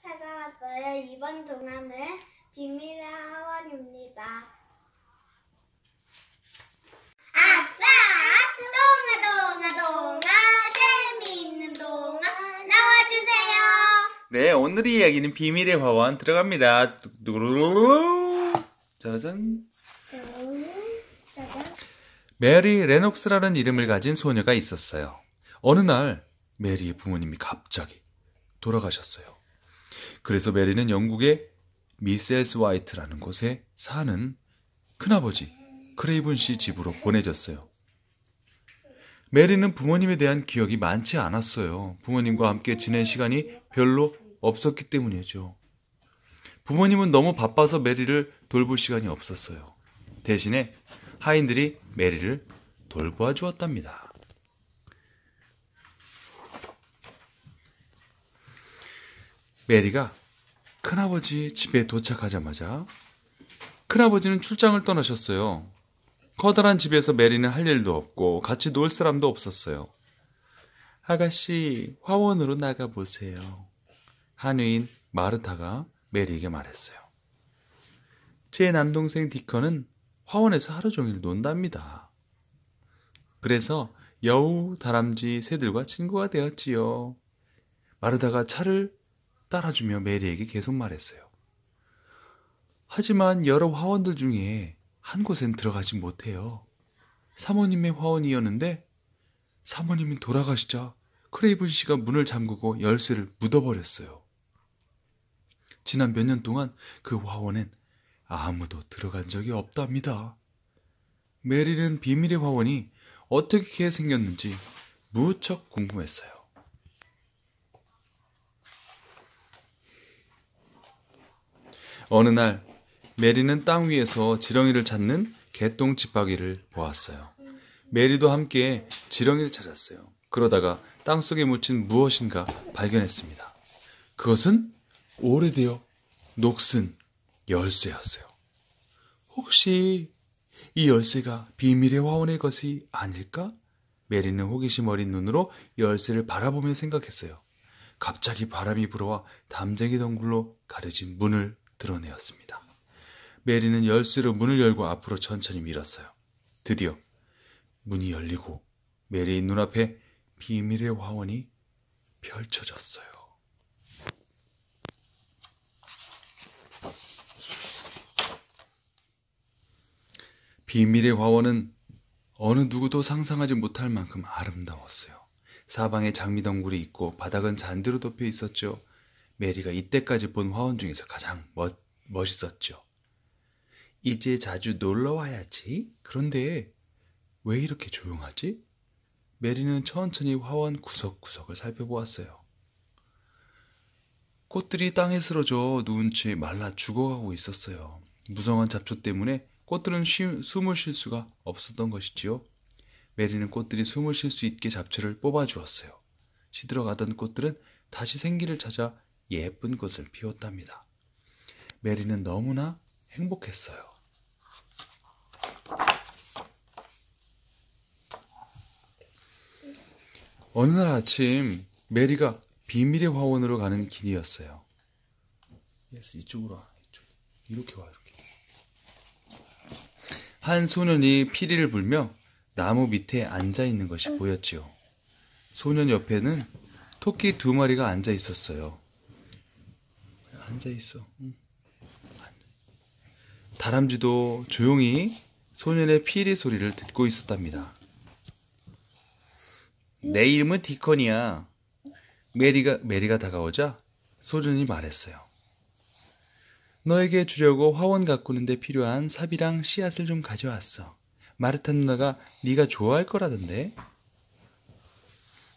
찾아왔어요. 이번 동화는 비밀의 화원입니다. 아싸! 동화 재미있는 동화 나와주세요. 네, 오늘의 이야기는 비밀의 화원 들어갑니다. 짜잔. 메리 레녹스라는 이름을 가진 소녀가 있었어요. 어느 날 메리의 부모님이 갑자기 돌아가셨어요. 그래서 메리는 영국의 미세스 화이트라는 곳에 사는 큰아버지 크레이븐 씨 집으로 보내졌어요. 메리는 부모님에 대한 기억이 많지 않았어요. 부모님과 함께 지낸 시간이 별로 없었기 때문이죠. 부모님은 너무 바빠서 메리를 돌볼 시간이 없었어요. 대신에 하인들이 메리를 돌보아 주었답니다. 메리가 큰아버지 집에 도착하자마자 큰아버지는 출장을 떠나셨어요. 커다란 집에서 메리는 할 일도 없고 같이 놀 사람도 없었어요. 아가씨, 화원으로 나가보세요. 한의인 마르타가 메리에게 말했어요. 제 남동생 디컨은 화원에서 하루 종일 논답니다. 그래서 여우, 다람쥐, 새들과 친구가 되었지요. 마르타가 차를 따라주며 메리에게 계속 말했어요. 하지만 여러 화원들 중에 한 곳엔 들어가지 못해요. 사모님의 화원이었는데 사모님이 돌아가시자 크레이븐 씨가 문을 잠그고 열쇠를 묻어버렸어요. 지난 몇 년 동안 그 화원엔 아무도 들어간 적이 없답니다. 메리는 비밀의 화원이 어떻게 생겼는지 무척 궁금했어요. 어느 날 메리는 땅 위에서 지렁이를 찾는 개똥집박이를 보았어요. 메리도 함께 지렁이를 찾았어요. 그러다가 땅속에 묻힌 무엇인가 발견했습니다. 그것은 오래되어 녹슨 열쇠였어요. 혹시 이 열쇠가 비밀의 화원의 것이 아닐까? 메리는 호기심 어린 눈으로 열쇠를 바라보며 생각했어요. 갑자기 바람이 불어와 담쟁이 덩굴로 가려진 문을 드러내었습니다. 메리는 열쇠로 문을 열고 앞으로 천천히 밀었어요. 드디어 문이 열리고 메리의 눈앞에 비밀의 화원이 펼쳐졌어요. 비밀의 화원은 어느 누구도 상상하지 못할 만큼 아름다웠어요. 사방에 장미덩굴이 있고 바닥은 잔디로 덮여 있었죠. 메리가 이때까지 본 화원 중에서 가장 멋있었죠. 이제 자주 놀러 와야지. 그런데 왜 이렇게 조용하지? 메리는 천천히 화원 구석구석을 살펴보았어요. 꽃들이 땅에 쓰러져 누운 채 말라 죽어가고 있었어요. 무성한 잡초 때문에 꽃들은 숨을 쉴 수가 없었던 것이지요. 메리는 꽃들이 숨을 쉴 수 있게 잡초를 뽑아주었어요. 시들어가던 꽃들은 다시 생기를 찾아 예쁜 꽃을 피웠답니다. 메리는 너무나 행복했어요. 어느 날 아침 메리가 비밀의 화원으로 가는 길이었어요. 이쪽으로 와. 이렇게 와. 이렇게. 한 소년이 피리를 불며 나무 밑에 앉아있는 것이 보였지요. 소년 옆에는 토끼 2마리가 앉아 있었어요. 앉아있어. 다람쥐도 조용히 소년의 피리 소리를 듣고 있었답니다. 내 이름은 디컨이야. 메리가 다가오자 소년이 말했어요. 너에게 주려고 화원 가꾸는데 필요한 삽이랑 씨앗을 좀 가져왔어. 마르타 누나가 네가 좋아할 거라던데.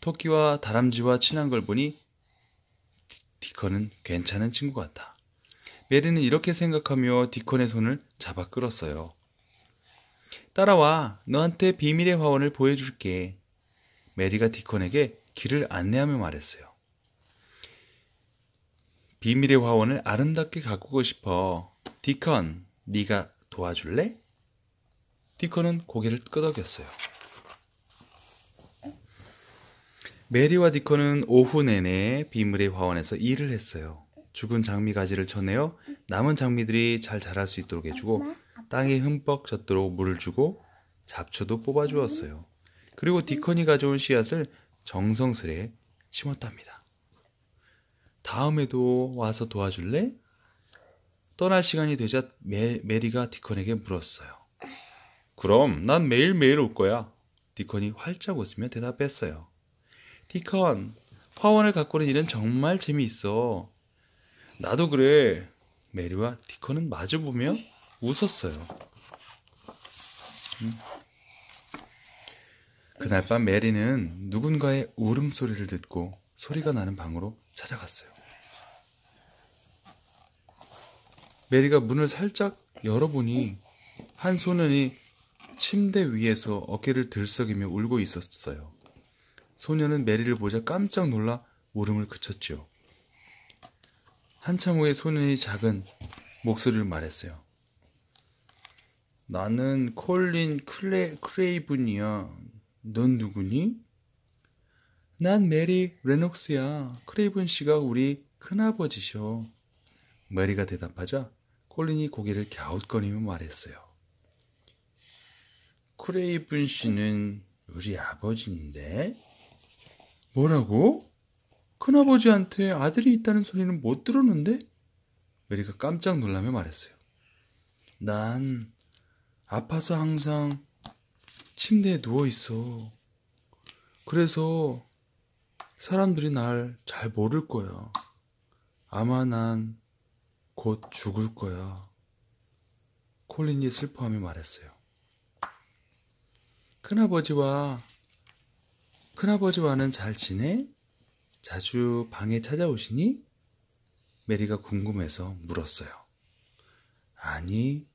토끼와 다람쥐와 친한 걸 보니 디컨은 괜찮은 친구 같아. 메리는 이렇게 생각하며 디컨의 손을 잡아 끌었어요. 따라와. 너한테 비밀의 화원을 보여줄게. 메리가 디컨에게 길을 안내하며 말했어요. 비밀의 화원을 아름답게 가꾸고 싶어. 디컨, 네가 도와줄래? 디컨은 고개를 끄덕였어요. 메리와 디컨은 오후 내내 비밀의 화원에서 일을 했어요. 죽은 장미 가지를 쳐내어 남은 장미들이 잘 자랄 수 있도록 해주고 땅이 흠뻑 젖도록 물을 주고 잡초도 뽑아주었어요. 그리고 디컨이 가져온 씨앗을 정성스레 심었답니다. 다음에도 와서 도와줄래? 떠날 시간이 되자 메리가 디컨에게 물었어요. 그럼 난 매일매일 올 거야. 디컨이 활짝 웃으며 대답했어요. 디컨, 화원을 가꾸는 일은 정말 재미있어. 나도 그래. 메리와 디컨은 마주보며 웃었어요. 그날 밤 메리는 누군가의 울음소리를 듣고 소리가 나는 방으로 찾아갔어요. 메리가 문을 살짝 열어보니 한 소년이 침대 위에서 어깨를 들썩이며 울고 있었어요. 소년은 메리를 보자 깜짝 놀라 울음을 그쳤지요. 한참 후에 소년이 작은 목소리를 말했어요. 나는 콜린 크레이븐이야. 넌 누구니? 난 메리 레녹스야. 크레이븐 씨가 우리 큰아버지셔. 메리가 대답하자 콜린이 고개를 갸웃거리며 말했어요. 크레이븐 씨는 우리 아버지인데? 뭐라고? 큰아버지한테 아들이 있다는 소리는 못 들었는데? 메리가 깜짝 놀라며 말했어요. 난 아파서 항상 침대에 누워있어. 그래서 사람들이 날 잘 모를 거야. 아마 난 곧 죽을 거야. 콜린이 슬퍼하며 말했어요. 큰아버지와는 잘 지내? 자주 방에 찾아오시니? 메리가 궁금해서 물었어요. 아니,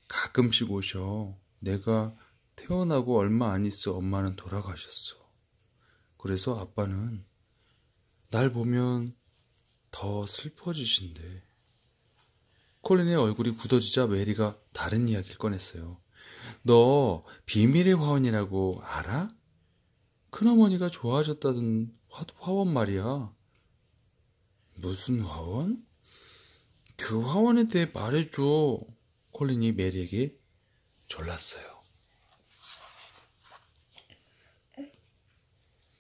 가끔씩 오셔. 내가 태어나고 얼마 안 있어 엄마는 돌아가셨어. 그래서 아빠는 날 보면 더 슬퍼지신대. 콜린의 얼굴이 굳어지자 메리가 다른 이야기를 꺼냈어요. 너 비밀의 화원이라고 알아? 큰어머니가 좋아하셨다던 화원 말이야. 무슨 화원? 그 화원에 대해 말해줘. 콜린이 메리에게 졸랐어요.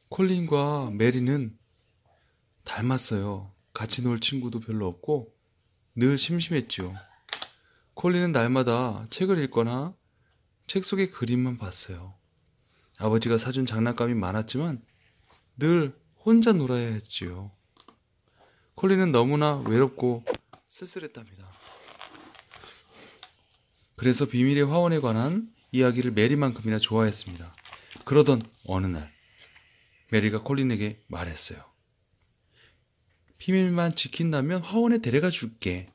콜린과 메리는 닮았어요. 같이 놀 친구도 별로 없고 늘 심심했지요. 콜린은 날마다 책을 읽거나 책 속의 그림만 봤어요. 아버지가 사준 장난감이 많았지만 늘 혼자 놀아야 했지요. 콜린은 너무나 외롭고 쓸쓸했답니다. 그래서 비밀의 화원에 관한 이야기를 메리만큼이나 좋아했습니다. 그러던 어느 날 메리가 콜린에게 말했어요. 비밀만 지킨다면 화원에 데려가 줄게.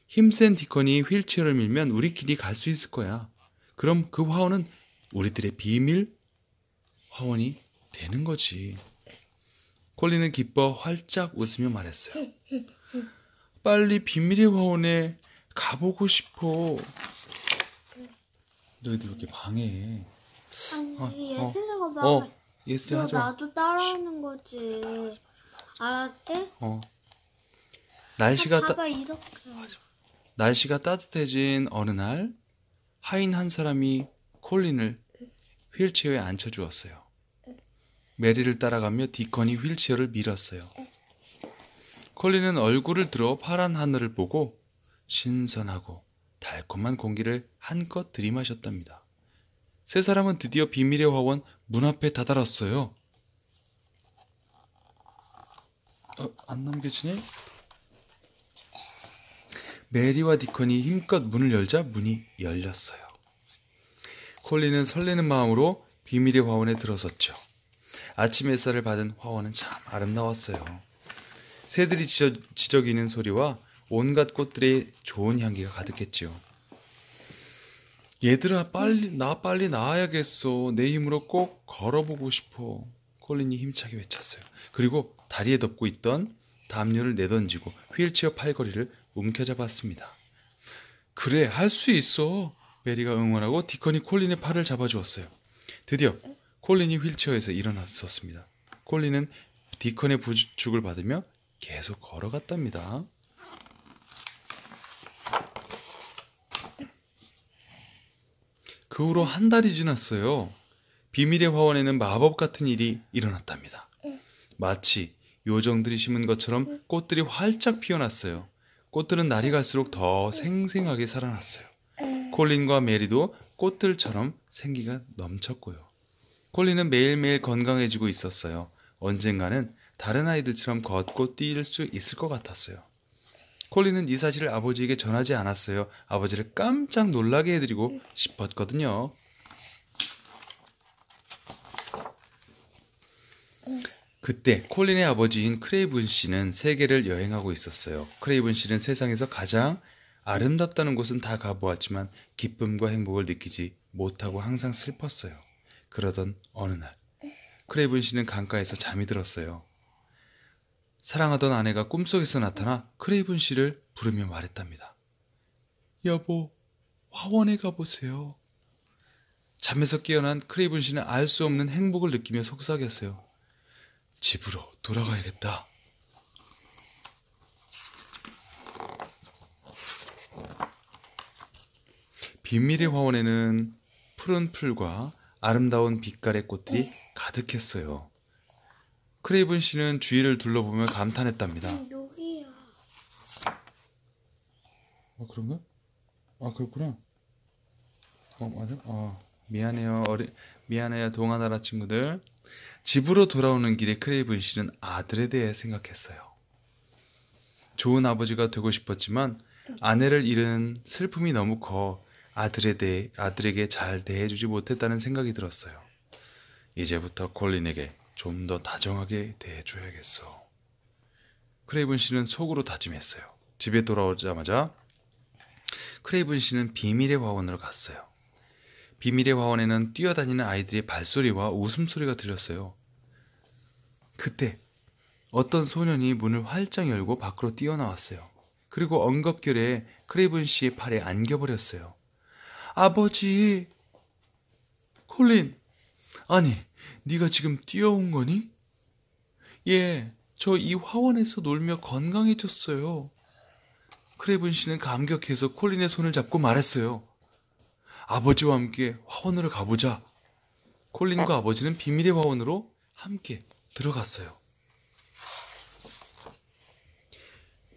힘센 디컨이 휠체어를 밀면 우리끼리 갈 수 있을 거야. 그럼 그 화원은 우리들의 비밀 화원이 되는 거지. 콜린은 기뻐 활짝 웃으며 말했어요. 빨리 비밀의 화원에 가보고 싶어. 너희들 왜 이렇게 방해해? 아니, 예슬이가 막 예슬이 너 하지 마. 나도 따라하는 거지. 알았지? 봐봐 이렇게. 날씨가 따뜻해진 어느 날 하인 한 사람이 콜린을 휠체어에 앉혀주었어요. 메리를 따라가며 디컨이 휠체어를 밀었어요. 콜린은 얼굴을 들어 파란 하늘을 보고 신선하고 달콤한 공기를 한껏 들이마셨답니다. 세 사람은 드디어 비밀의 화원 문 앞에 다다랐어요. 안 넘겨지네? 메리와 디컨이 힘껏 문을 열자 문이 열렸어요. 콜린은 설레는 마음으로 비밀의 화원에 들어섰죠. 아침 햇살을 받은 화원은 참 아름다웠어요. 새들이 지저귀는 소리와 온갖 꽃들의 좋은 향기가 가득했지요. 얘들아, 빨리 나와야겠어. 내 힘으로 꼭 걸어보고 싶어. 콜린이 힘차게 외쳤어요. 그리고 다리에 덮고 있던 담요를 내던지고 휠체어 팔걸이를 움켜잡았습니다. 그래, 할 수 있어. 메리가 응원하고 디컨이 콜린의 팔을 잡아주었어요. 드디어 콜린이 휠체어에서 일어났었습니다. 콜린은 디컨의 부축을 받으며 계속 걸어갔답니다. 그 후로 한 달이 지났어요. 비밀의 화원에는 마법 같은 일이 일어났답니다. 마치 요정들이 심은 것처럼 꽃들이 활짝 피어났어요. 꽃들은 날이 갈수록 더 생생하게 살아났어요. 콜린과 메리도 꽃들처럼 생기가 넘쳤고요. 콜린은 매일매일 건강해지고 있었어요. 언젠가는 다른 아이들처럼 걷고 뛸 수 있을 것 같았어요. 콜린은 이 사실을 아버지에게 전하지 않았어요. 아버지를 깜짝 놀라게 해드리고 싶었거든요. 그때 콜린의 아버지인 크레이븐 씨는 세계를 여행하고 있었어요. 크레이븐 씨는 세상에서 가장 아름답다는 곳은 다 가보았지만 기쁨과 행복을 느끼지 못하고 항상 슬펐어요. 그러던 어느 날 크레이븐 씨는 강가에서 잠이 들었어요. 사랑하던 아내가 꿈속에서 나타나 크레이븐 씨를 부르며 말했답니다. 여보, 화원에 가보세요. 잠에서 깨어난 크레이븐 씨는 알 수 없는 행복을 느끼며 속삭였어요. 집으로 돌아가야겠다. 비밀의 화원에는 푸른 풀과 아름다운 빛깔의 꽃들이 가득했어요. 크레이븐 씨는 주위를 둘러보며 감탄했답니다. 여기야. 그런가? 그렇구나. 맞아? 미안해요. 미안해요. 동화나라 친구들. 집으로 돌아오는 길에 크레이븐 씨는 아들에 대해 생각했어요. 좋은 아버지가 되고 싶었지만 아내를 잃은 슬픔이 너무 커 아들에게 잘 대해주지 못했다는 생각이 들었어요. 이제부터 콜린에게 좀 더 다정하게 대해줘야겠어. 크레이븐 씨는 속으로 다짐했어요. 집에 돌아오자마자 크레이븐 씨는 비밀의 화원으로 갔어요. 비밀의 화원에는 뛰어다니는 아이들의 발소리와 웃음소리가 들렸어요. 그때 어떤 소년이 문을 활짝 열고 밖으로 뛰어나왔어요. 그리고 엉겁결에 크레이븐 씨의 팔에 안겨버렸어요. 아버지! 콜린! 아니, 네가 지금 뛰어온 거니? 예, 저 이 화원에서 놀며 건강해졌어요. 크레이븐 씨는 감격해서 콜린의 손을 잡고 말했어요. 아버지와 함께 화원으로 가보자. 콜린과 아버지는 비밀의 화원으로 함께 들어갔어요.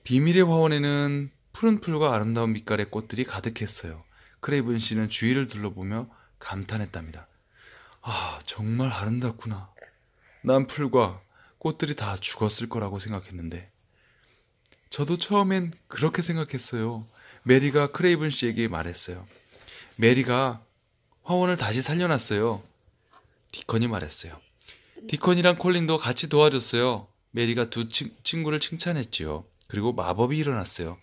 비밀의 화원에는 푸른 풀과 아름다운 빛깔의 꽃들이 가득했어요. 크레이븐 씨는 주위를 둘러보며 감탄했답니다. 정말 아름답구나. 난 풀과 꽃들이 다 죽었을 거라고 생각했는데. 저도 처음엔 그렇게 생각했어요. 메리가 크레이븐 씨에게 말했어요. 메리가 화원을 다시 살려놨어요. 디컨이 말했어요. 디컨이랑 콜린도 같이 도와줬어요. 메리가 두 친구를 칭찬했지요. 그리고 마법이 일어났어요.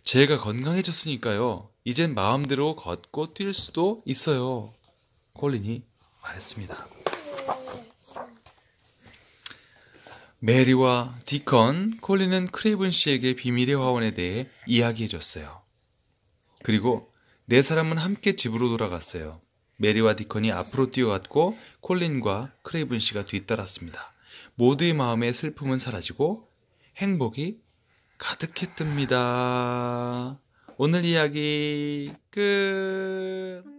제가 건강해졌으니까요. 이젠 마음대로 걷고 뛸 수도 있어요. 콜린이 말했습니다. 메리와 디컨, 콜린은 크레이븐 씨에게 비밀의 화원에 대해 이야기해줬어요. 그리고 네 사람은 함께 집으로 돌아갔어요. 메리와 디컨이 앞으로 뛰어갔고 콜린과 크레이븐 씨가 뒤따랐습니다. 모두의 마음의 슬픔은 사라지고 행복이 가득했답니다. 오늘 이야기 끝.